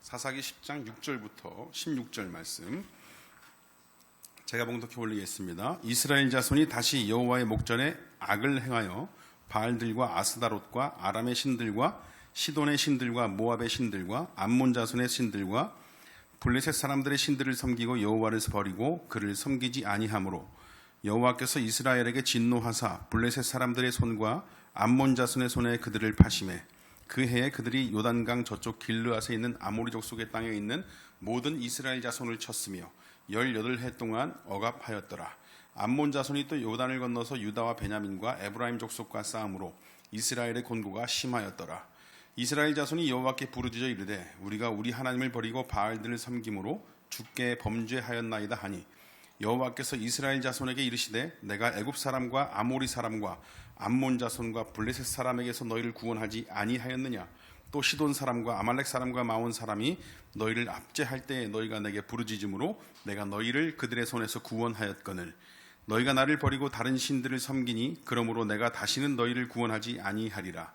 사사기 10장 6절부터 16절 말씀 제가 봉독해 올리겠습니다. 이스라엘 자손이 다시 여호와의 목전에 악을 행하여 바알들과 아스다롯과 아람의 신들과 시돈의 신들과 모압의 신들과 암몬 자손의 신들과 블레셋 사람들의 신들을 섬기고 여호와를 버리고 그를 섬기지 아니하므로 여호와께서 이스라엘에게 진노하사 블레셋 사람들의 손과 암몬 자손의 손에 그들을 파심해 그 해에 그들이 요단강 저쪽 길르앗에 있는 아모리 족속의 땅에 있는 모든 이스라엘 자손을 쳤으며 18해 동안 억압하였더라. 암몬 자손이 또 요단을 건너서 유다와 베냐민과 에브라임 족속과 싸움으로 이스라엘의 곤고가 심하였더라. 이스라엘 자손이 여호와께 부르짖어 이르되 우리가 우리 하나님을 버리고 바알들을 섬김으로 주께 범죄하였나이다 하니 여호와께서 이스라엘 자손에게 이르시되 내가 애굽 사람과 아모리 사람과 암몬 자손과 블레셋 사람에게서 너희를 구원하지 아니하였느냐. 또 시돈 사람과 아말렉 사람과 마온 사람이 너희를 압제할 때에 너희가 내게 부르짖음으로 내가 너희를 그들의 손에서 구원하였거늘 너희가 나를 버리고 다른 신들을 섬기니 그러므로 내가 다시는 너희를 구원하지 아니하리라.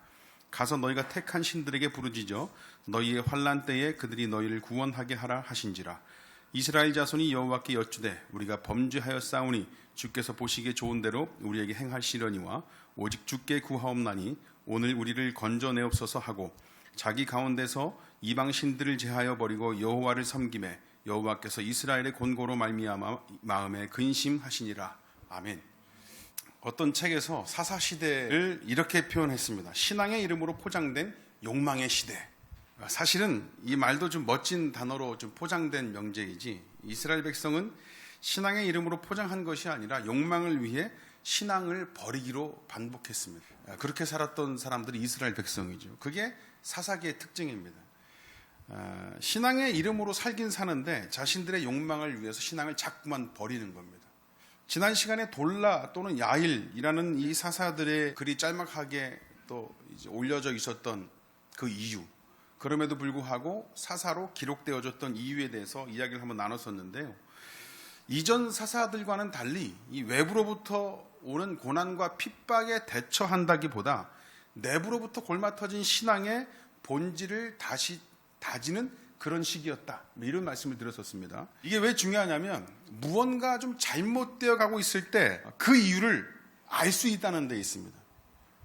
가서 너희가 택한 신들에게 부르짖어 너희의 환난 때에 그들이 너희를 구원하게 하라 하신지라. 이스라엘 자손이 여호와께 여쭈되 우리가 범죄하였사오니 주께서 보시기에 좋은 대로 우리에게 행하시려니와 오직 주께 구하옵나니 오늘 우리를 건져내옵소서 하고 자기 가운데서 이방 신들을 제하여 버리고 여호와를 섬김에 여호와께서 이스라엘의 곤고로 말미암아 마음에 근심하시니라. 아멘. 어떤 책에서 사사시대를 이렇게 표현했습니다. 신앙의 이름으로 포장된 욕망의 시대. 사실은 이 말도 좀 멋진 단어로 좀 포장된 명제이지 이스라엘 백성은 신앙의 이름으로 포장한 것이 아니라 욕망을 위해 신앙을 버리기로 반복했습니다. 그렇게 살았던 사람들이 이스라엘 백성이죠. 그게 사사기의 특징입니다. 신앙의 이름으로 살긴 사는데 자신들의 욕망을 위해서 신앙을 자꾸만 버리는 겁니다. 지난 시간에 돌라 또는 야일이라는 이 사사들의 글이 짤막하게 또 이제 올려져 있었던 그 이유, 그럼에도 불구하고 사사로 기록되어졌던 이유에 대해서 이야기를 한번 나눴었는데요. 이전 사사들과는 달리 이 외부로부터 오는 고난과 핍박에 대처한다기보다 내부로부터 골마터진 신앙의 본질을 다시 다지는 그런 시기였다. 이런 말씀을 드렸었습니다. 이게 왜 중요하냐면 무언가 좀 잘못되어 가고 있을 때 그 이유를 알 수 있다는 데 있습니다.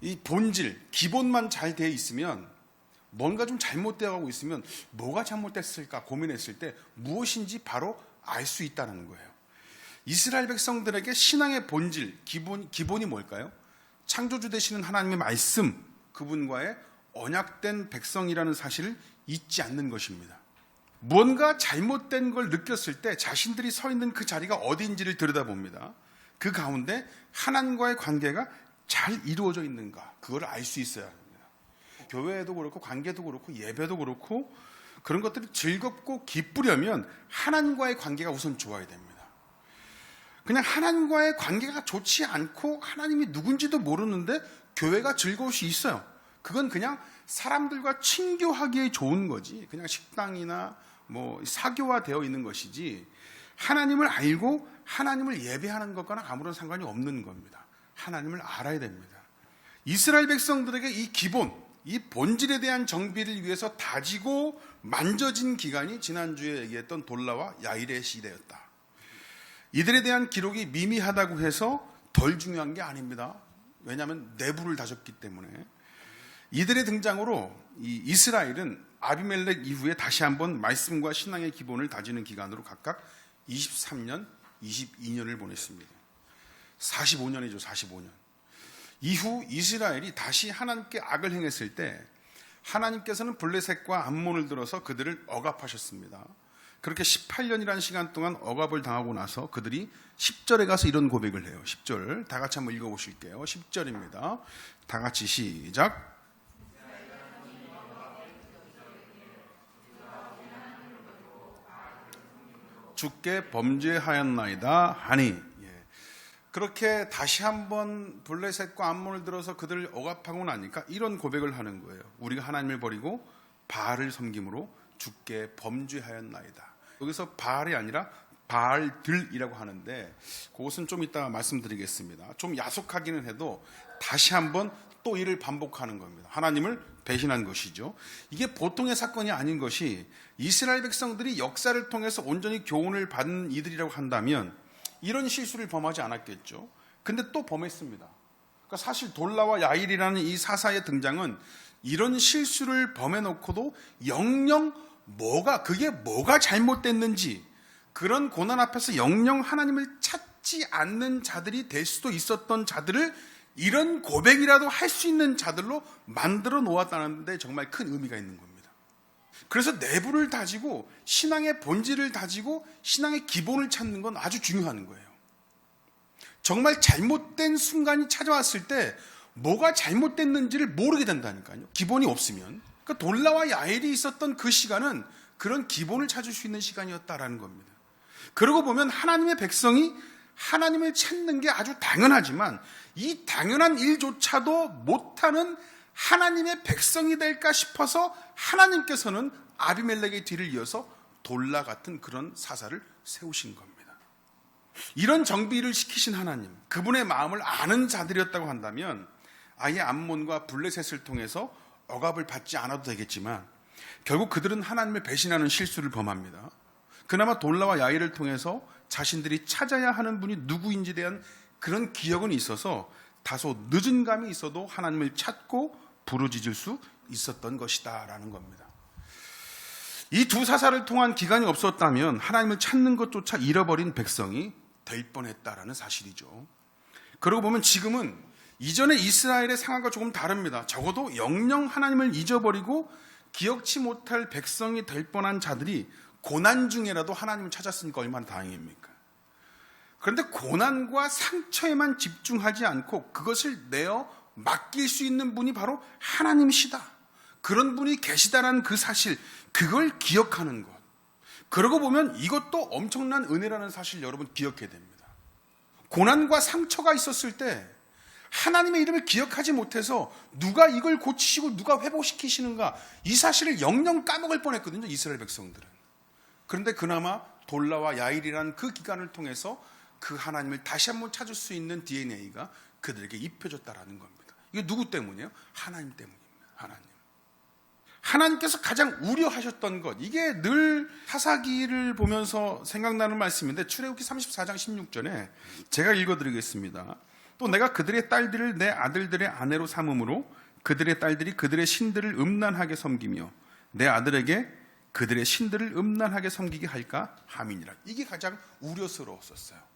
이 본질, 기본만 잘 돼 있으면 뭔가 좀 잘못되어 가고 있으면 뭐가 잘못됐을까 고민했을 때 무엇인지 바로 알 수 있다는 거예요. 이스라엘 백성들에게 신앙의 본질, 기본이 뭘까요? 창조주 되시는 하나님의 말씀, 그분과의 언약된 백성이라는 사실을 잊지 않는 것입니다. 무언가 잘못된 걸 느꼈을 때 자신들이 서 있는 그 자리가 어디인지를 들여다봅니다. 그 가운데 하나님과의 관계가 잘 이루어져 있는가, 그걸 알 수 있어야 합니다. 교회도 그렇고 관계도 그렇고 예배도 그렇고 그런 것들이 즐겁고 기쁘려면 하나님과의 관계가 우선 좋아야 됩니다. 그냥 하나님과의 관계가 좋지 않고 하나님이 누군지도 모르는데 교회가 즐거울 수 있어요. 그건 그냥 사람들과 친교하기에 좋은 거지. 그냥 식당이나 뭐 사교화되어 있는 것이지 하나님을 알고 하나님을 예배하는 것과는 아무런 상관이 없는 겁니다. 하나님을 알아야 됩니다. 이스라엘 백성들에게 이 기본, 이 본질에 대한 정비를 위해서 다지고 만져진 기간이 지난주에 얘기했던 돌라와 야일의 시대였다. 이들에 대한 기록이 미미하다고 해서 덜 중요한 게 아닙니다. 왜냐하면 내부를 다졌기 때문에. 이들의 등장으로 이 이스라엘은 아비멜렉 이후에 다시 한번 말씀과 신앙의 기본을 다지는 기간으로 각각 23년, 22년을 보냈습니다. 45년이죠, 45년. 이후 이스라엘이 다시 하나님께 악을 행했을 때 하나님께서는 블레셋과 암몬을 들어서 그들을 억압하셨습니다. 그렇게 18년이라는 시간 동안 억압을 당하고 나서 그들이 10절에 가서 이런 고백을 해요. 10절 다 같이 한번 읽어보실게요. 10절입니다. 다 같이 시작. 주께 범죄하였나이다 하니. 그렇게 다시 한번 블레셋과 암몬을 들어서 그들을 억압하고 나니까 이런 고백을 하는 거예요. 우리가 하나님을 버리고 바알을 섬김으로 주께 범죄하였나이다. 여기서 바알이 아니라 바알들이라고 하는데 그것은 좀 이따 말씀드리겠습니다. 좀 야속하기는 해도 다시 한번 또 이를 반복하는 겁니다. 하나님을 배신한 것이죠. 이게 보통의 사건이 아닌 것이 이스라엘 백성들이 역사를 통해서 온전히 교훈을 받은 이들이라고 한다면 이런 실수를 범하지 않았겠죠. 근데 또 범했습니다. 그러니까 사실 돌라와 야일이라는 이 사사의 등장은 이런 실수를 범해놓고도 영영 그게 뭐가 잘못됐는지 그런 고난 앞에서 영영 하나님을 찾지 않는 자들이 될 수도 있었던 자들을 이런 고백이라도 할 수 있는 자들로 만들어 놓았다는 데 정말 큰 의미가 있는 겁니다. 그래서 내부를 다지고 신앙의 본질을 다지고 신앙의 기본을 찾는 건 아주 중요한 거예요. 정말 잘못된 순간이 찾아왔을 때 뭐가 잘못됐는지를 모르게 된다니까요. 기본이 없으면. 그러니까 돌라와 야일이 있었던 그 시간은 그런 기본을 찾을 수 있는 시간이었다라는 겁니다. 그러고 보면 하나님의 백성이 하나님을 찾는 게 아주 당연하지만 이 당연한 일조차도 못하는 하나님의 백성이 될까 싶어서 하나님께서는 아비멜렉의 뒤를 이어서 돌라 같은 그런 사사를 세우신 겁니다. 이런 정비를 시키신 하나님, 그분의 마음을 아는 자들이었다고 한다면 아예 암몬과 블레셋을 통해서 억압을 받지 않아도 되겠지만 결국 그들은 하나님을 배신하는 실수를 범합니다. 그나마 돌라와 야일을 통해서 자신들이 찾아야 하는 분이 누구인지에 대한 그런 기억은 있어서 다소 늦은 감이 있어도 하나님을 찾고 부르짖을 수 있었던 것이다라는 겁니다. 이 두 사사를 통한 기간이 없었다면 하나님을 찾는 것조차 잃어버린 백성이 될 뻔했다라는 사실이죠. 그러고 보면 지금은 이전의 이스라엘의 상황과 조금 다릅니다. 적어도 영영 하나님을 잊어버리고 기억치 못할 백성이 될 뻔한 자들이 고난 중에라도 하나님을 찾았으니까 얼마나 다행입니까? 그런데 고난과 상처에만 집중하지 않고 그것을 내어 맡길 수 있는 분이 바로 하나님이시다. 그런 분이 계시다라는 그 사실, 그걸 기억하는 것. 그러고 보면 이것도 엄청난 은혜라는 사실 여러분 기억해야 됩니다. 고난과 상처가 있었을 때 하나님의 이름을 기억하지 못해서 누가 이걸 고치시고 누가 회복시키시는가 이 사실을 영영 까먹을 뻔했거든요. 이스라엘 백성들은. 그런데 그나마 돌라와 야일이라는 그 기간을 통해서 그 하나님을 다시 한번 찾을 수 있는 DNA가 그들에게 입혀졌다라는 겁니다. 이게 누구 때문이에요? 하나님 때문입니다. 하나님께서 가장 우려하셨던 것, 이게 늘 사사기를 보면서 생각나는 말씀인데 출애굽기 34장 16절에 제가 읽어드리겠습니다. 또 내가 그들의 딸들을 내 아들들의 아내로 삼음으로 그들의 딸들이 그들의 신들을 음란하게 섬기며 내 아들에게 그들의 신들을 음란하게 섬기게 할까 함이니라. 이게 가장 우려스러웠었어요.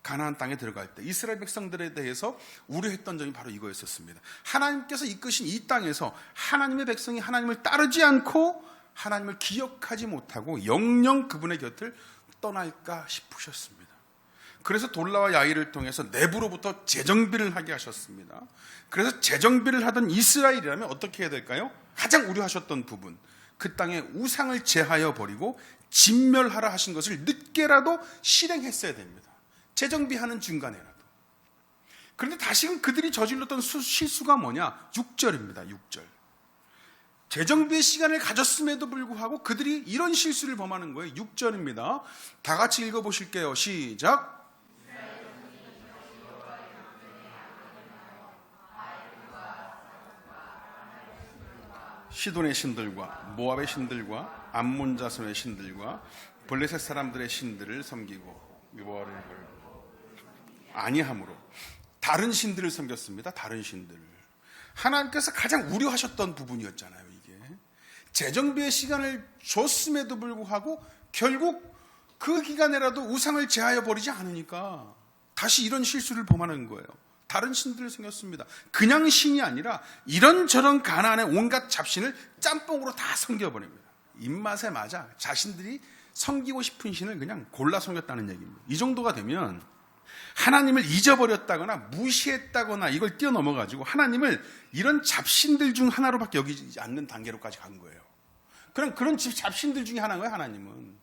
가나안 땅에 들어갈 때 이스라엘 백성들에 대해서 우려했던 점이 바로 이거였었습니다. 하나님께서 이끄신 이 땅에서 하나님의 백성이 하나님을 따르지 않고 하나님을 기억하지 못하고 영영 그분의 곁을 떠날까 싶으셨습니다. 그래서 돌라와 야일을 통해서 내부로부터 재정비를 하게 하셨습니다. 그래서 재정비를 하던 이스라엘이라면 어떻게 해야 될까요? 가장 우려하셨던 부분, 그 땅에 우상을 제하여 버리고 진멸하라 하신 것을 늦게라도 실행했어야 됩니다. 재정비하는 중간에라도. 그런데 다시금 그들이 저질렀던 실수가 뭐냐? 6절입니다. 6절. 재정비의 시간을 가졌음에도 불구하고 그들이 이런 실수를 범하는 거예요. 6절입니다. 다 같이 읽어보실게요. 시작. 시돈의 신들과 모압의 신들과 암몬 자손의 신들과 블레셋 사람들의 신들을 섬기고 여호와를 걸고 아니함으로 다른 신들을 섬겼습니다. 다른 신들을. 하나님께서 가장 우려하셨던 부분이었잖아요. 이게 재정비의 시간을 줬음에도 불구하고 결국 그 기간에라도 우상을 제하여 버리지 않으니까 다시 이런 실수를 범하는 거예요. 다른 신들을 섬겼습니다. 그냥 신이 아니라 이런저런 가나안의 온갖 잡신을 짬뽕으로 다 섬겨버립니다. 입맛에 맞아 자신들이 섬기고 싶은 신을 그냥 골라 섬겼다는 얘기입니다. 이 정도가 되면 하나님을 잊어버렸다거나 무시했다거나 이걸 뛰어넘어가지고 하나님을 이런 잡신들 중 하나로밖에 여기지 않는 단계로까지 간 거예요. 그런 잡신들 중에 하나인 거예요. 하나님은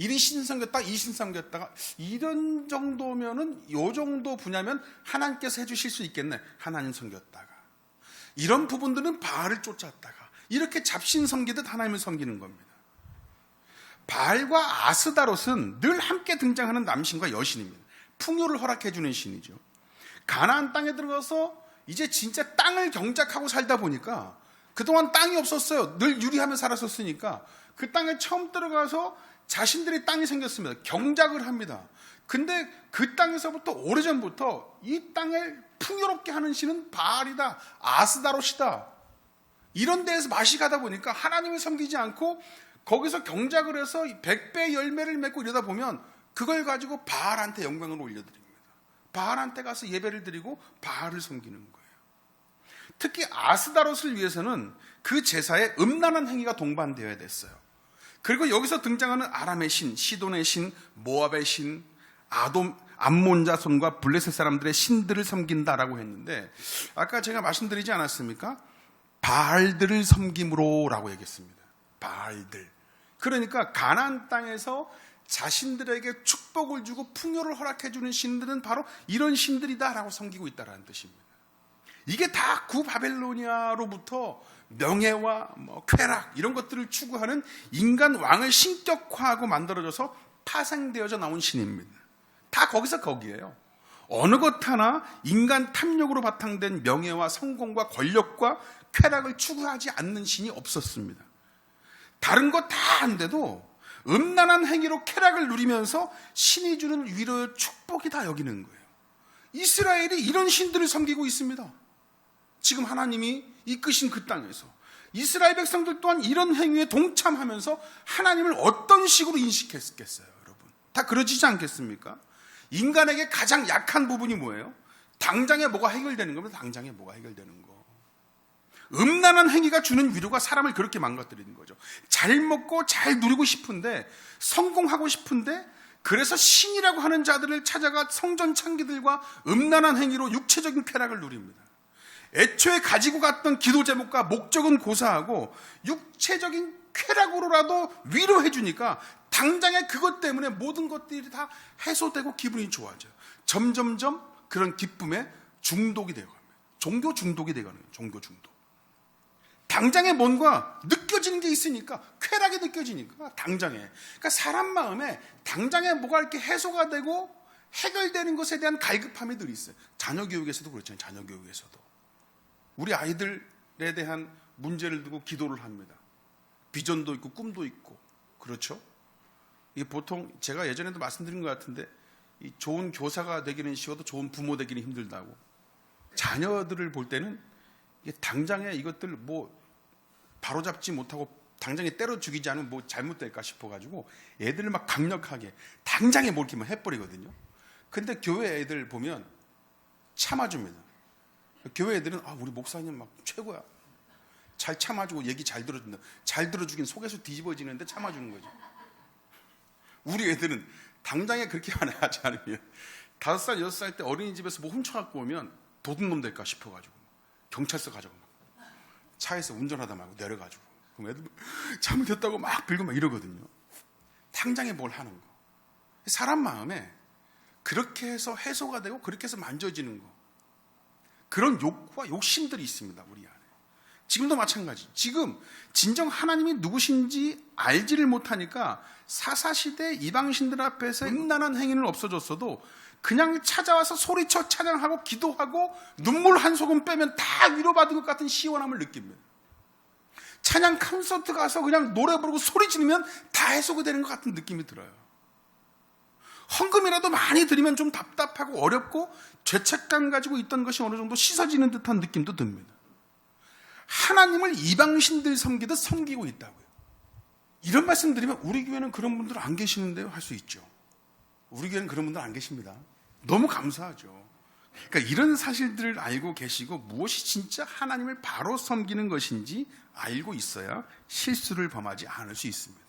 이 신 섬겼다, 이 신 섬겼다가 이런 정도면은 요 정도 분야면 하나님께서 해주실 수 있겠네. 하나님 섬겼다가 이런 부분들은 바알을 쫓았다가 이렇게 잡신 섬기듯 하나님을 섬기는 겁니다. 바알과 아스다롯은 늘 함께 등장하는 남신과 여신입니다. 풍요를 허락해 주는 신이죠. 가나안 땅에 들어가서 이제 진짜 땅을 경작하고 살다 보니까 그동안 땅이 없었어요. 늘 유리하며 살았었으니까 그 땅에 처음 들어가서 자신들의 땅이 생겼습니다. 경작을 합니다. 근데 그 땅에서부터 오래전부터 이 땅을 풍요롭게 하는 신은 바알이다, 아스다롯이다. 이런 데에서 맛이 가다 보니까 하나님을 섬기지 않고 거기서 경작을 해서 100배 열매를 맺고 이러다 보면 그걸 가지고 바알한테 영광을 올려드립니다. 바알한테 가서 예배를 드리고 바알을 섬기는 거예요. 특히 아스다롯을 위해서는 그 제사에 음란한 행위가 동반되어야 됐어요. 그리고 여기서 등장하는 아람의 신, 시돈의 신, 모압의 신, 암몬 자손과 블레셋 사람들의 신들을 섬긴다라고 했는데 아까 제가 말씀드리지 않았습니까? 바알들을 섬김으로라고 얘기했습니다. 바알들. 그러니까 가나안 땅에서 자신들에게 축복을 주고 풍요를 허락해 주는 신들은 바로 이런 신들이다라고 섬기고 있다라는 뜻입니다. 이게 다 구바벨로니아로부터 명예와 쾌락 이런 것들을 추구하는 인간 왕을 신격화하고 만들어져서 파생되어져 나온 신입니다. 다 거기서 거기에요. 어느 것 하나 인간 탐욕으로 바탕된 명예와 성공과 권력과 쾌락을 추구하지 않는 신이 없었습니다. 다른 거 다 한데도 음란한 행위로 쾌락을 누리면서 신이 주는 위로의 축복이다 여기는 거예요. 이스라엘이 이런 신들을 섬기고 있습니다. 지금 하나님이 이끄신 그 땅에서 이스라엘 백성들 또한 이런 행위에 동참하면서 하나님을 어떤 식으로 인식했겠어요, 여러분? 다 그러지지 않겠습니까? 인간에게 가장 약한 부분이 뭐예요? 당장에 뭐가 해결되는 겁니다. 당장에 뭐가 해결되는 거. 음란한 행위가 주는 위로가 사람을 그렇게 망가뜨리는 거죠. 잘 먹고 잘 누리고 싶은데, 성공하고 싶은데, 그래서 신이라고 하는 자들을 찾아가 성전 창기들과 음란한 행위로 육체적인 쾌락을 누립니다. 애초에 가지고 갔던 기도 제목과 목적은 고사하고 육체적인 쾌락으로라도 위로해 주니까 당장에 그것 때문에 모든 것들이 다 해소되고 기분이 좋아져요. 점점점 그런 기쁨에 중독이 되어갑니다. 종교 중독이 되어가는 거예요. 종교 중독. 당장에 뭔가 느껴지는 게 있으니까, 쾌락이 느껴지니까 당장에. 그러니까 사람 마음에 당장에 뭐가 이렇게 해소가 되고 해결되는 것에 대한 갈급함이 늘 있어요. 자녀 교육에서도 그렇잖아요. 자녀 교육에서도. 우리 아이들에 대한 문제를 두고 기도를 합니다. 비전도 있고 꿈도 있고. 그렇죠? 이게 보통 제가 예전에도 말씀드린 것 같은데 이 좋은 교사가 되기는 쉬워도 좋은 부모 되기는 힘들다고. 자녀들을 볼 때는 이게 당장에 이것들 뭐 바로잡지 못하고 당장에 때려 죽이지 않으면 뭐 잘못될까 싶어가지고 애들을 막 강력하게 당장에 뭘 이렇게 해버리거든요. 근데 교회 애들 보면 참아줍니다. 교회 애들은 우리 목사님 막 최고야. 잘 참아주고 얘기 잘 들어준다. 잘 들어주긴 속에서 뒤집어지는데 참아주는 거죠. 우리 애들은 당장에 그렇게 하지 않으면 5살, 6살 때 어린이집에서 뭐 훔쳐갖고 오면 도둑놈 될까 싶어가지고 경찰서 가자고 막 차에서 운전하다 말고 내려가지고 그럼 애들 잘못했다고 막 빌고 막 이러거든요. 당장에 뭘 하는 거. 사람 마음에 그렇게 해서 해소가 되고 그렇게 해서 만져지는 거. 그런 욕구와 욕심들이 있습니다. 우리 안에. 지금도 마찬가지. 지금 진정 하나님이 누구신지 알지를 못하니까 사사시대 이방신들 앞에서 음란한 행위는 없어졌어도 그냥 찾아와서 소리쳐 찬양하고 기도하고 눈물 한 소금 빼면 다 위로받은 것 같은 시원함을 느낍니다. 찬양 콘서트 가서 그냥 노래 부르고 소리 지르면 다 해소가 되는 것 같은 느낌이 들어요. 헌금이라도 많이 드리면 좀 답답하고 어렵고 죄책감 가지고 있던 것이 어느 정도 씻어지는 듯한 느낌도 듭니다. 하나님을 이방신들 섬기듯 섬기고 있다고요. 이런 말씀 드리면 우리 교회는 그런 분들 안 계시는데요 할 수 있죠. 우리 교회는 그런 분들 안 계십니다. 너무 감사하죠. 그러니까 이런 사실들을 알고 계시고 무엇이 진짜 하나님을 바로 섬기는 것인지 알고 있어야 실수를 범하지 않을 수 있습니다.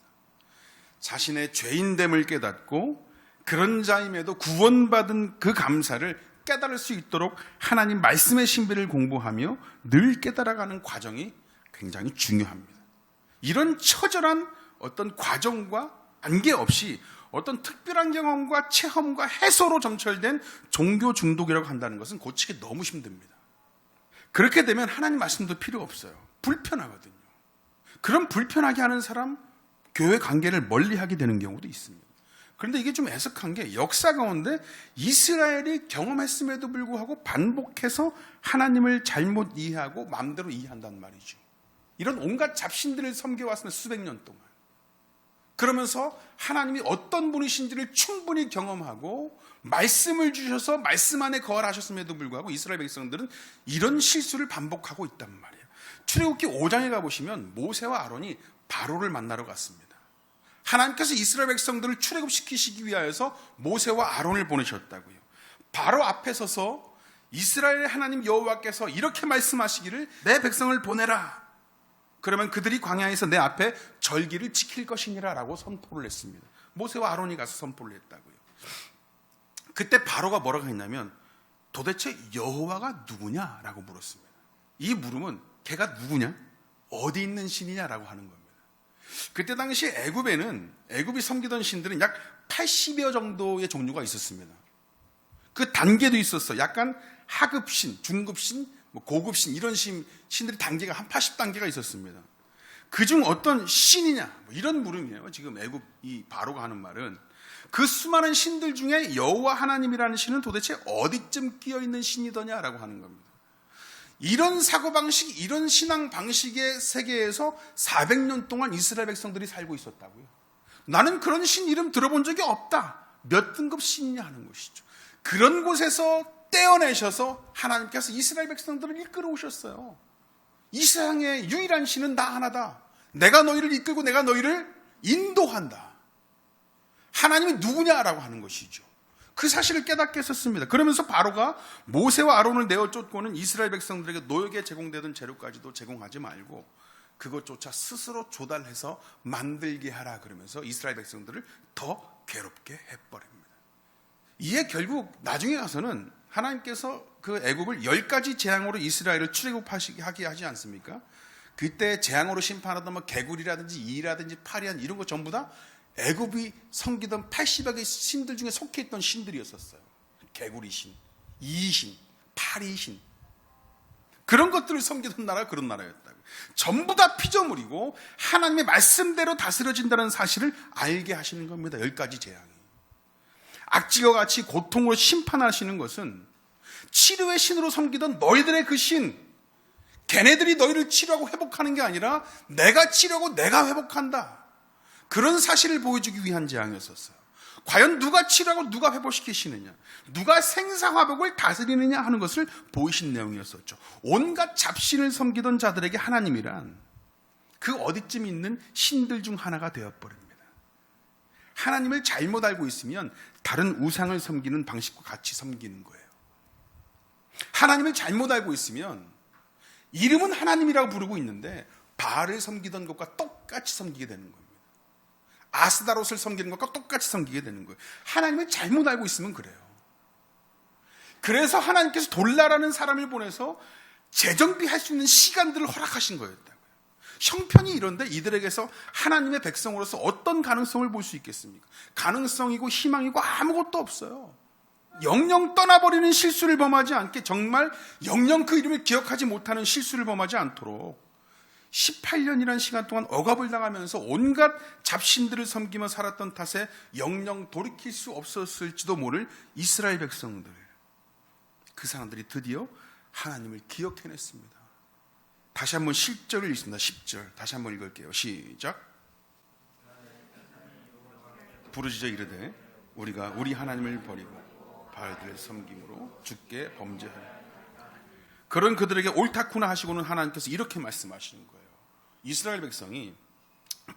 자신의 죄인됨을 깨닫고 그런 자임에도 구원받은 그 감사를 깨달을 수 있도록 하나님 말씀의 신비를 공부하며 늘 깨달아가는 과정이 굉장히 중요합니다. 이런 처절한 어떤 과정과 관계없이 어떤 특별한 경험과 체험과 해소로 점철된 종교 중독이라고 한다는 것은 고치기 너무 힘듭니다. 그렇게 되면 하나님 말씀도 필요 없어요. 불편하거든요. 그런 불편하게 하는 사람 교회 관계를 멀리하게 되는 경우도 있습니다. 그런데 이게 좀 애석한 게 역사 가운데 이스라엘이 경험했음에도 불구하고 반복해서 하나님을 잘못 이해하고 마음대로 이해한단 말이죠. 이런 온갖 잡신들을 섬겨왔으면 수백 년 동안. 그러면서 하나님이 어떤 분이신지를 충분히 경험하고 말씀을 주셔서 말씀 안에 거하셨음에도 불구하고 이스라엘 백성들은 이런 실수를 반복하고 있단 말이에요. 출애굽기 5장에 가보시면 모세와 아론이 바로를 만나러 갔습니다. 하나님께서 이스라엘 백성들을 출애굽시키시기 위하여서 모세와 아론을 보내셨다고요. 바로 앞에 서서 이스라엘의 하나님 여호와께서 이렇게 말씀하시기를 내 백성을 보내라. 그러면 그들이 광야에서 내 앞에 절기를 지킬 것이니라 라고 선포를 했습니다. 모세와 아론이 가서 선포를 했다고요. 그때 바로가 뭐라고 했냐면 도대체 여호와가 누구냐라고 물었습니다. 이 물음은 걔가 누구냐? 어디 있는 신이냐라고 하는 겁니다. 그때 당시 애굽이 섬기던 신들은 약 80여 정도의 종류가 있었습니다. 그 단계도 있었어. 약간 하급신, 중급신, 고급신 이런 신들의 단계가 한 80단계가 있었습니다. 그중 어떤 신이냐 이런 물음이에요. 지금 애굽 이 바로가 하는 말은 그 수많은 신들 중에 여호와 하나님이라는 신은 도대체 어디쯤 끼어있는 신이더냐라고 하는 겁니다. 이런 사고방식, 이런 신앙 방식의 세계에서 400년 동안 이스라엘 백성들이 살고 있었다고요. 나는 그런 신 이름 들어본 적이 없다. 몇 등급 신이냐 하는 것이죠. 그런 곳에서 떼어내셔서 하나님께서 이스라엘 백성들을 이끌어 오셨어요. 이 세상의 유일한 신은 나 하나다. 내가 너희를 이끌고 내가 너희를 인도한다. 하나님이 누구냐라고 하는 것이죠. 그 사실을 깨닫게 했었습니다. 그러면서 바로가 모세와 아론을 내어 쫓고는 이스라엘 백성들에게 노역에 제공되던 재료까지도 제공하지 말고 그것조차 스스로 조달해서 만들게 하라 그러면서 이스라엘 백성들을 더 괴롭게 해버립니다. 이에 결국 나중에 가서는 하나님께서 그 애굽을 10가지 재앙으로 이스라엘을 출애굽하게 하지 않습니까? 그때 재앙으로 심판하던 뭐 개구리라든지 이라든지 파리안 이런 거 전부 다 애굽이 섬기던 80여 개 신들 중에 속해 있던 신들이었었어요. 개구리신, 이신, 파리신 그런 것들을 섬기던 나라가 그런 나라였다고. 전부 다 피조물이고 하나님의 말씀대로 다스려진다는 사실을 알게 하시는 겁니다. 10가지 재앙이. 악질과 같이 고통으로 심판하시는 것은 치료의 신으로 섬기던 너희들의 그 신, 걔네들이 너희를 치료하고 회복하는 게 아니라 내가 치료하고 내가 회복한다. 그런 사실을 보여주기 위한 재앙이었었어요. 과연 누가 치료하고 누가 회복시키시느냐, 누가 생사화복을 다스리느냐 하는 것을 보이신 내용이었었죠. 온갖 잡신을 섬기던 자들에게 하나님이란 그 어디쯤 있는 신들 중 하나가 되어버립니다. 하나님을 잘못 알고 있으면 다른 우상을 섬기는 방식과 같이 섬기는 거예요. 하나님을 잘못 알고 있으면 이름은 하나님이라고 부르고 있는데 바알을 섬기던 것과 똑같이 섬기게 되는 겁니다. 아스다롯을 섬기는 것과 똑같이 섬기게 되는 거예요. 하나님을 잘못 알고 있으면 그래요. 그래서 하나님께서 돌라라는 사람을 보내서 재정비할 수 있는 시간들을 허락하신 거였다고요. 형편이 이런데 이들에게서 하나님의 백성으로서 어떤 가능성을 볼 수 있겠습니까? 가능성이고 희망이고 아무것도 없어요. 영영 떠나버리는 실수를 범하지 않게, 정말 영영 그 이름을 기억하지 못하는 실수를 범하지 않도록 18년이라는 시간 동안 억압을 당하면서 온갖 잡신들을 섬기며 살았던 탓에 영영 돌이킬 수 없었을지도 모를 이스라엘 백성들, 그 사람들이 드디어 하나님을 기억해냈습니다. 다시 한번 10절을 읽습니다. 10절 다시 한번 읽을게요. 시작. 부르짖어 이르되 우리가 우리 하나님을 버리고 바알들을 섬김으로 주께 범죄하여, 그런 그들에게 옳다구나 하시고는 하나님께서 이렇게 말씀하시는 거예요. 이스라엘 백성이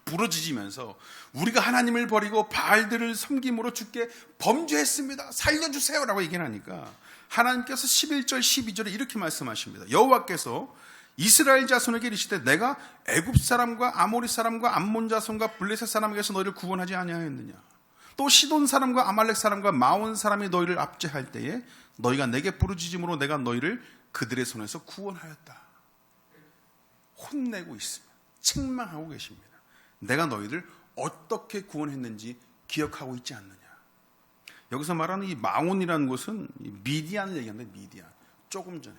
부르짖으면서 우리가 하나님을 버리고 바알들을 섬김으로 주께 범죄했습니다. 살려주세요 라고 얘기를 하니까 하나님께서 11절 12절에 이렇게 말씀하십니다. 여호와께서 이스라엘 자손에게 이르시되 내가 애굽 사람과 아모리 사람과 암몬 자손과 블레셋 사람에게서 너희를 구원하지 아니하였느냐. 또 시돈 사람과 아말렉 사람과 마온 사람이 너희를 압제할 때에 너희가 내게 부르짖음으로 내가 너희를 그들의 손에서 구원하였다. 혼내고 있습니다. 책망하고 계십니다. 내가 너희를 어떻게 구원했는지 기억하고 있지 않느냐. 여기서 말하는 이 마온이라는 곳은 미디안을 얘기하는데, 미디안. 조금 전에,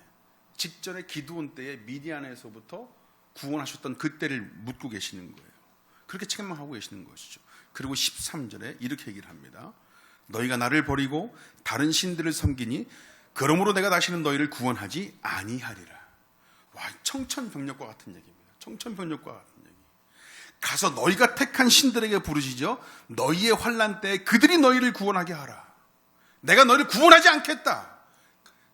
직전에 기드온 때에 미디안에서부터 구원하셨던 그때를 묻고 계시는 거예요. 그렇게 책망하고 계시는 것이죠. 그리고 13절에 이렇게 얘기를 합니다. 너희가 나를 버리고 다른 신들을 섬기니 그러므로 내가 다시는 너희를 구원하지 아니하리라. 와, 청천벽력과 같은 얘기입니다. 청천벽력과 같은 얘기. 가서 너희가 택한 신들에게 부르시죠. 너희의 환난 때에 그들이 너희를 구원하게 하라. 내가 너희를 구원하지 않겠다.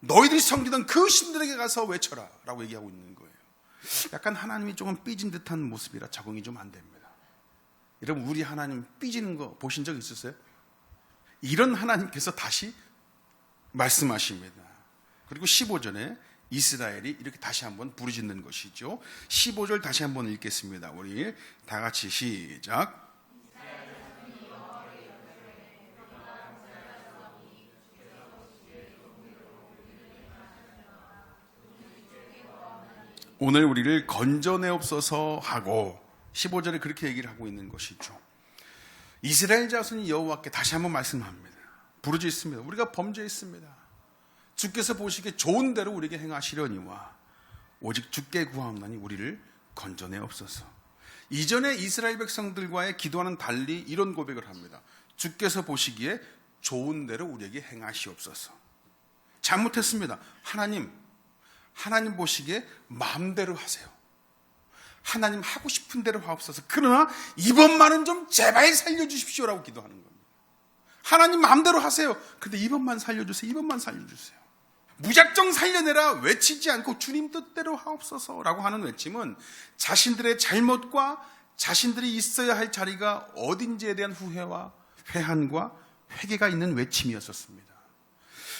너희들이 섬기던 그 신들에게 가서 외쳐라 라고 얘기하고 있는 거예요. 약간 하나님이 조금 삐진 듯한 모습이라 적응이 좀 안 됩니다. 여러분, 우리 하나님 삐지는 거 보신 적 있으세요? 이런 하나님께서 다시 말씀하십니다. 그리고 15절에 이스라엘이 이렇게 다시 한번 부르짖는 것이죠. 15절 다시 한번 읽겠습니다. 우리 다 같이 시작. 오늘 우리를 건져내옵소서 하고 15절에 그렇게 얘기를 하고 있는 것이죠. 이스라엘 자손이 여호와께 다시 한번 말씀합니다. 부르짖습니다. 우리가 범죄했습니다. 주께서 보시기에 좋은 대로 우리에게 행하시려니와 오직 주께 구하옵나니 우리를 건져내옵소서. 이전에 이스라엘 백성들과의 기도와는 달리 이런 고백을 합니다. 주께서 보시기에 좋은 대로 우리에게 행하시옵소서. 잘못했습니다. 하나님 보시기에 마음대로 하세요. 하나님 하고 싶은 대로 하옵소서. 그러나 이번만은 좀 제발 살려주십시오라고 기도하는 겁니다. 하나님 마음대로 하세요. 근데 이번만 살려주세요. 이번만 살려주세요. 무작정 살려내라 외치지 않고 주님 뜻대로 하옵소서라고 하는 외침은 자신들의 잘못과 자신들이 있어야 할 자리가 어딘지에 대한 후회와 회한과 회개가 있는 외침이었었습니다.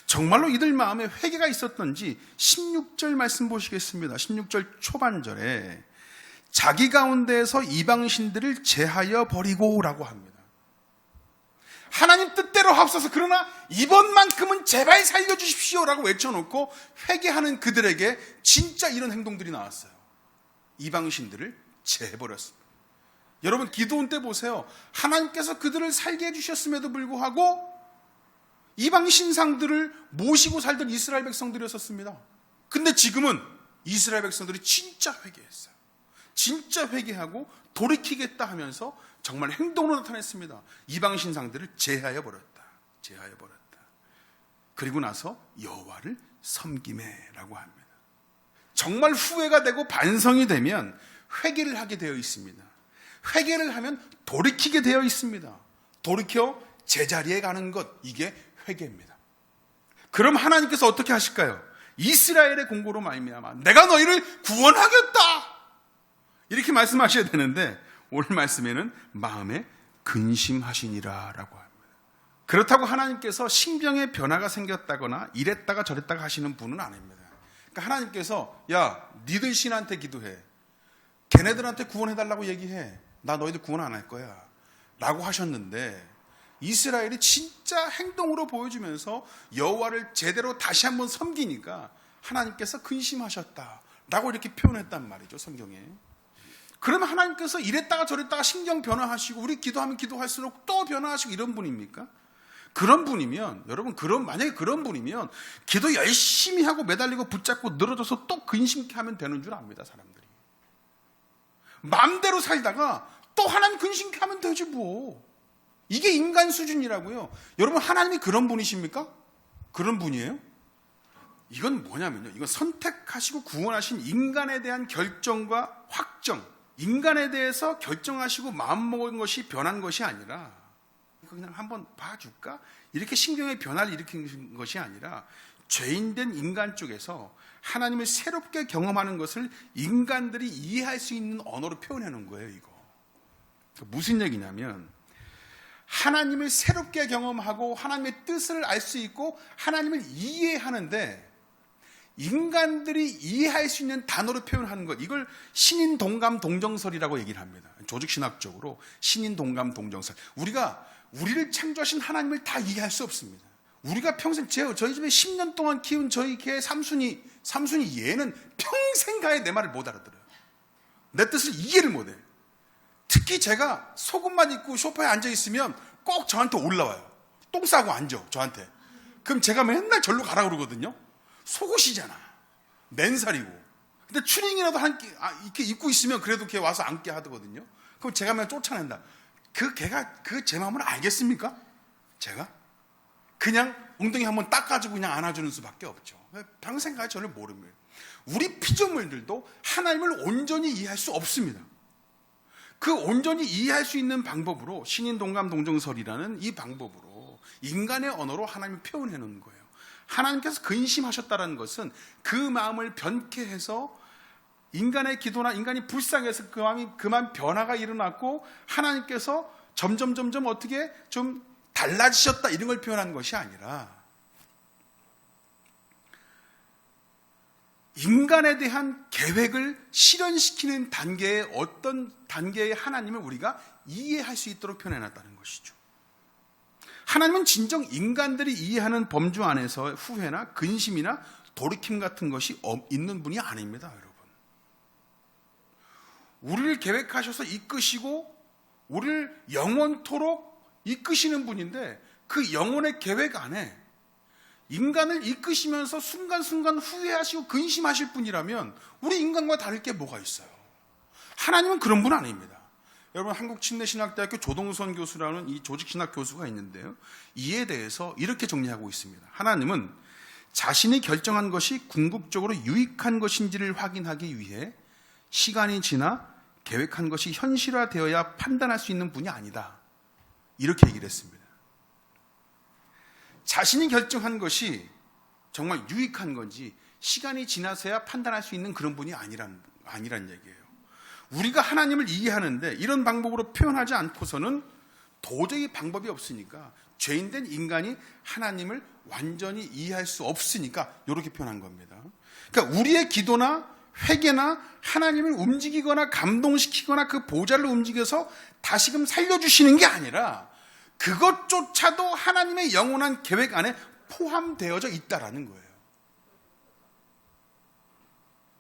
정말로 이들 마음에 회개가 있었던지 16절 말씀 보시겠습니다. 16절 초반절에 자기 가운데에서 이방신들을 제하여 버리고 라고 합니다. 하나님 뜻대로 하옵소서. 그러나 이번만큼은 제발 살려주십시오 라고 외쳐놓고 회개하는 그들에게 진짜 이런 행동들이 나왔어요. 이방신들을 제해버렸습니다. 여러분, 기도원 때 보세요. 하나님께서 그들을 살게 해주셨음에도 불구하고 이방 신상들을 모시고 살던 이스라엘 백성들이었었습니다. 근데 지금은 이스라엘 백성들이 진짜 회개했어요. 진짜 회개하고 돌이키겠다 하면서 정말 행동으로 나타냈습니다. 이방 신상들을 제하여 버렸다. 제하여 버렸다. 그리고 나서 여호와를 섬기매라고 합니다. 정말 후회가 되고 반성이 되면 회개를 하게 되어 있습니다. 회개를 하면 돌이키게 되어 있습니다. 돌이켜 제자리에 가는 것, 이게 회개입니다. 그럼 하나님께서 어떻게 하실까요? 이스라엘의 공고로 말미암아 내가 너희를 구원하겠다 이렇게 말씀하셔야 되는데 오늘 말씀에는 마음에 근심하시니라 라고 합니다. 그렇다고 하나님께서 신병의 변화가 생겼다거나 이랬다가 저랬다가 하시는 분은 아닙니다. 그러니까 하나님께서 야 니들 신한테 기도해, 걔네들한테 구원해달라고 얘기해, 나 너희들 구원 안 할 거야 라고 하셨는데 이스라엘이 진짜 행동으로 보여주면서 여호와를 제대로 다시 한번 섬기니까 하나님께서 근심하셨다라고 이렇게 표현했단 말이죠, 성경에. 그러면 하나님께서 이랬다가 저랬다가 신경 변화하시고 우리 기도하면 기도할수록 또 변화하시고 이런 분입니까? 그런 분이면, 여러분, 만약에 그런 분이면 기도 열심히 하고 매달리고 붙잡고 늘어져서 또 근심케 하면 되는 줄 압니다, 사람들이. 마음대로 살다가 또 하나님 근심케 하면 되지 뭐. 이게 인간 수준이라고요. 여러분, 하나님이 그런 분이십니까? 그런 분이에요? 이건 뭐냐면요, 이건 선택하시고 구원하신 인간에 대한 결정과 확정, 인간에 대해서 결정하시고 마음먹은 것이 변한 것이 아니라 그냥 한번 봐줄까? 이렇게 신경의 변화를 일으킨 것이 아니라 죄인된 인간 쪽에서 하나님을 새롭게 경험하는 것을 인간들이 이해할 수 있는 언어로 표현하는 거예요, 이거. 무슨 얘기냐면 하나님을 새롭게 경험하고 하나님의 뜻을 알 수 있고 하나님을 이해하는데 인간들이 이해할 수 있는 단어로 표현하는 것, 이걸 신인 동감 동정설이라고 얘기를 합니다. 조직신학적으로 신인 동감 동정설. 우리가 우리를 창조하신 하나님을 다 이해할 수 없습니다. 우리가 평생 저희 집에 10년 동안 키운 저희 개 삼순이 얘는 평생 가에 내 말을 못 알아들어요. 내 뜻을 이해를 못해요. 특히 제가 속옷만 입고 소파에 앉아있으면 꼭 저한테 올라와요. 똥 싸고 앉아, 저한테. 그럼 제가 맨날 절로 가라 그러거든요. 속옷이잖아. 맨살이고. 근데 추링이라도 이렇게 입고 있으면 그래도 걔 와서 앉게 하거든요. 그럼 제가 맨날 쫓아낸다. 그 개가 그 제 마음을 알겠습니까? 제가? 그냥 엉덩이 한번 닦아주고 그냥 안아주는 수밖에 없죠. 평생까지 저를 모릅니다. 우리 피조물들도 하나님을 온전히 이해할 수 없습니다. 그 온전히 이해할 수 있는 방법으로 신인동감동정설이라는 이 방법으로 인간의 언어로 하나님을 표현해 놓은 거예요. 하나님께서 근심하셨다는 것은 그 마음을 변케 해서 인간의 기도나 인간이 불쌍해서 그 마음이 그만 변화가 일어났고 하나님께서 점점 어떻게 좀 달라지셨다 이런 걸 표현한 것이 아니라 인간에 대한 계획을 실현시키는 단계의 어떤 단계의 하나님을 우리가 이해할 수 있도록 표현해놨다는 것이죠. 하나님은 진정 인간들이 이해하는 범주 안에서 후회나 근심이나 돌이킴 같은 것이 있는 분이 아닙니다, 여러분. 우리를 계획하셔서 이끄시고 우리를 영원토록 이끄시는 분인데 그 영혼의 계획 안에 인간을 이끄시면서 순간순간 후회하시고 근심하실 분이라면 우리 인간과 다를 게 뭐가 있어요? 하나님은 그런 분 아닙니다. 여러분 한국침례신학대학교 조동선 교수라는 이 조직신학 교수가 있는데요. 이에 대해서 이렇게 정리하고 있습니다. 하나님은 자신이 결정한 것이 궁극적으로 유익한 것인지를 확인하기 위해 시간이 지나 계획한 것이 현실화되어야 판단할 수 있는 분이 아니다. 이렇게 얘기를 했습니다. 자신이 결정한 것이 정말 유익한 건지 시간이 지나서야 판단할 수 있는 그런 분이 아니란 얘기예요. 우리가 하나님을 이해하는데 이런 방법으로 표현하지 않고서는 도저히 방법이 없으니까 죄인된 인간이 하나님을 완전히 이해할 수 없으니까 이렇게 표현한 겁니다. 그러니까 우리의 기도나 회개나 하나님을 움직이거나 감동시키거나 그 보좌를 움직여서 다시금 살려주시는 게 아니라 그것조차도 하나님의 영원한 계획 안에 포함되어져 있다라는 거예요.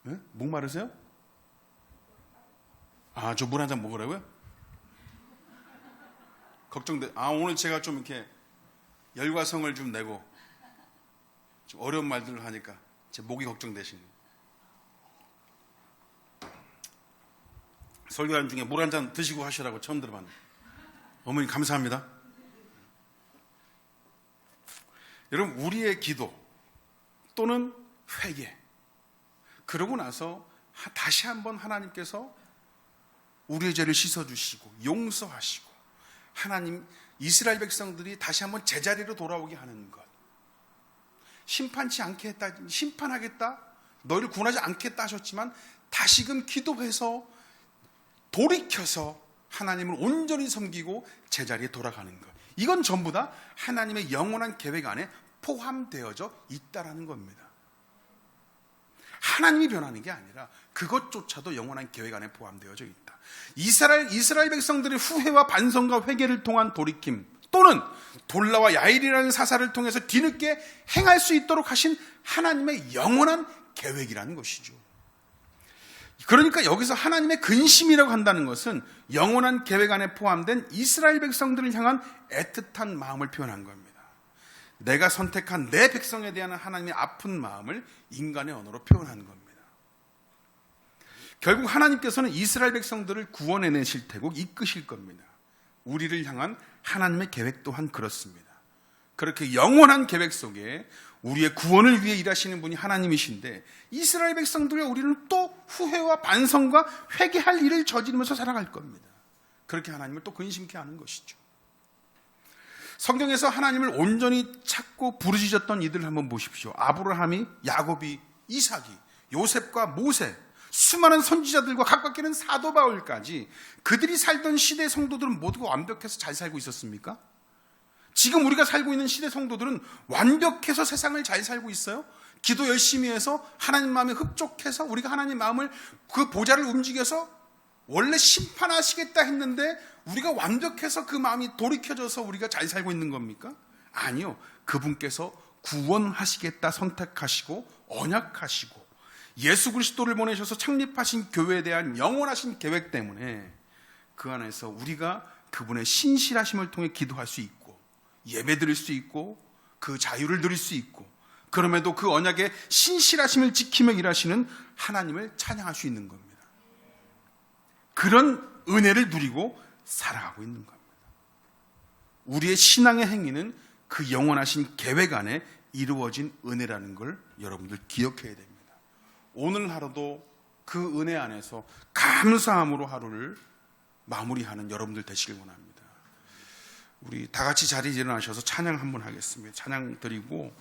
네? 목마르세요? 저 물 한 잔 먹으라고요? 걱정돼. 오늘 제가 좀 이렇게 열과 성을 좀 내고 좀 어려운 말들을 하니까 제 목이 걱정되시네요. 설교하는 중에 물 한 잔 드시고 하시라고 처음 들어봤네요. 어머니 감사합니다. 여러분 우리의 기도 또는 회개 그러고 나서 다시 한번 하나님께서 우리의 죄를 씻어주시고 용서하시고 하나님 이스라엘 백성들이 다시 한번 제자리로 돌아오게 하는 것 심판치 않게 했다 심판하겠다 너희를 구원하지 않겠다 하셨지만 다시금 기도해서 돌이켜서 하나님을 온전히 섬기고 제자리에 돌아가는 것 이건 전부 다 하나님의 영원한 계획 안에 포함되어져 있다라는 겁니다. 하나님이 변하는 게 아니라 그것조차도 영원한 계획 안에 포함되어져 있다. 이스라엘 백성들의 후회와 반성과 회개를 통한 돌이킴 또는 돌라와 야일이라는 사사를 통해서 뒤늦게 행할 수 있도록 하신 하나님의 영원한 계획이라는 것이죠. 그러니까 여기서 하나님의 근심이라고 한다는 것은 영원한 계획 안에 포함된 이스라엘 백성들을 향한 애틋한 마음을 표현한 겁니다. 내가 선택한 내 백성에 대한 하나님의 아픈 마음을 인간의 언어로 표현한 겁니다. 결국 하나님께서는 이스라엘 백성들을 구원해내실 테고 이끄실 겁니다. 우리를 향한 하나님의 계획 또한 그렇습니다. 그렇게 영원한 계획 속에 우리의 구원을 위해 일하시는 분이 하나님이신데 이스라엘 백성들과 우리는 또 후회와 반성과 회개할 일을 저지르면서 살아갈 겁니다. 그렇게 하나님을 또 근심케 하는 것이죠. 성경에서 하나님을 온전히 찾고 부르짖었던 이들을 한번 보십시오. 아브라함이, 야곱이, 이삭이, 요셉과 모세, 수많은 선지자들과 가깝게는 사도 바울까지 그들이 살던 시대 성도들은 모두가 완벽해서 잘 살고 있었습니까? 지금 우리가 살고 있는 시대 성도들은 완벽해서 세상을 잘 살고 있어요? 기도 열심히 해서 하나님 마음에 흡족해서 우리가 하나님 마음을 그 보좌를 움직여서 원래 심판하시겠다 했는데 우리가 완벽해서 그 마음이 돌이켜져서 우리가 잘 살고 있는 겁니까? 아니요. 그분께서 구원하시겠다 선택하시고 언약하시고 예수 그리스도를 보내셔서 창립하신 교회에 대한 영원하신 계획 때문에 그 안에서 우리가 그분의 신실하심을 통해 기도할 수 있고 예배 드릴 수 있고 그 자유를 누릴 수 있고 그럼에도 그 언약의 신실하심을 지키며 일하시는 하나님을 찬양할 수 있는 겁니다. 그런 은혜를 누리고 살아가고 있는 겁니다. 우리의 신앙의 행위는 그 영원하신 계획 안에 이루어진 은혜라는 걸 여러분들 기억해야 됩니다. 오늘 하루도 그 은혜 안에서 감사함으로 하루를 마무리하는 여러분들 되시길 원합니다. 우리 다 같이 자리에 일어나셔서 찬양 한번 하겠습니다. 찬양 드리고